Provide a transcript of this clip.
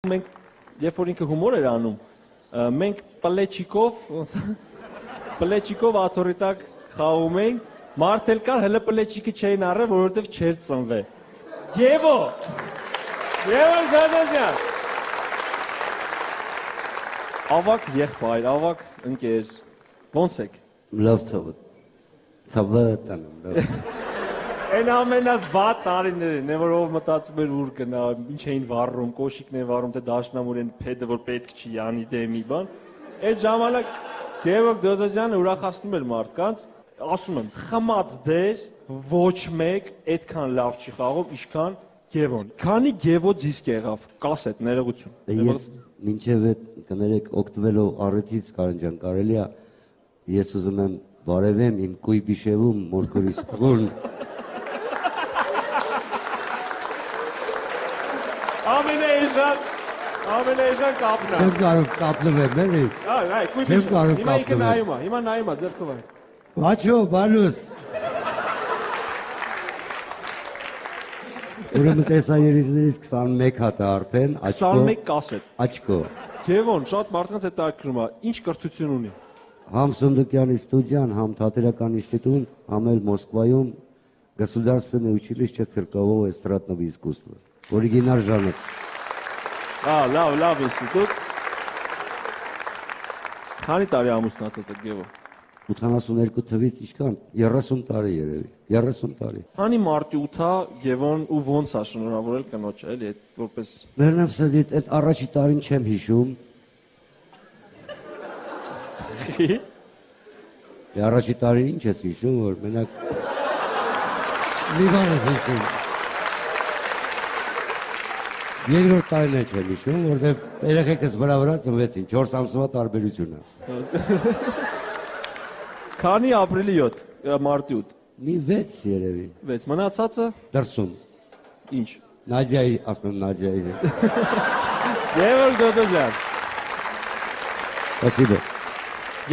Մենք երբ որ ինքը հումոր էր անում, մենք պլեչիկով աթոռի տակ խաղում էինք, մարդ էլ կար հələ պլեչիկը չէին առել, որովհետև չէր ծնվել։ Եվո Գադազյան։ Ավակ եղբայր, ավակ ընկեր, ո՞նց եք։ Լավ ցավտանում։ Այն ամենավատ տարիներն են, որ ով մտածում էր ուր գնա, ինչ էին վառում, կոշիկն են վառում, թե դաշնամուր են փեդը, որ պետք չի անի դե մի բան։ Այդ ժամանակ Գևորգ Դոդոզյանը ուրախացնում էր մարդկանց, ասում եմ, խմած դեր, ոչ մեկ այդքան լավ չի խաղում, ինչքան Գևոն։ Քանի Գևո դիսկ եղավ, կասետ, ներողություն։ Ես մինչև այդ կներեք օգտվելով առիթից Կարեն կարելի է ես ուզում եմ բարևեմ իմ կույբիշևում մորքորից թղուն Ամենեժան կապնա։ Չեմ կարող կապնվեմ, էլի։ Այ, Չեմ կարող հիմա ինքը կապնվեմ։ հիմա նայում է, ձեռքով է։ Աչո, բալուս։ Ուրեմն տեսայերիզներից 21 հատ է արդեն, 21 կասետ։ Աչկո։ Գևոն, շատ մարդկանց հետ տակրում է, ինչ կրթություն ունի։ Համ Սունդուկյանի ստուդիան, համ Թատերական ինստիտուտ, համ էլ Մոսկվայում Государственное училище циркового эстрадного искусства. Օրիգինալ ժանր։ Լավ ինստիտուտ։ Քանի տարի ամուսնացած եք Գևո։ 82 թվից ինչքան 30 տարի երևի 30 տարի Քանի մարտի 8-ա Գևոն ու ոնց է շնորհավորել կնոջը, էլի այդ որպես Վերնամ սեդիտ այդ առաջի տարին չեմ հիշում Առաջի տարին ինչ ես հիշում որ մենակ մի բան ես հիշում Երկրորդ տարին չեմ հիշում որտեղ երեխեքս վրա ծնվեցին 4 ամսվա տարբերություն է Քանի ապրիլի 7 մարտի 8 Մի 6 երևի 6 մնացածը դրսում Ինչ Նադիայի ասում եմ Նադիայի Գևորգ Դոդոզյան Спасибо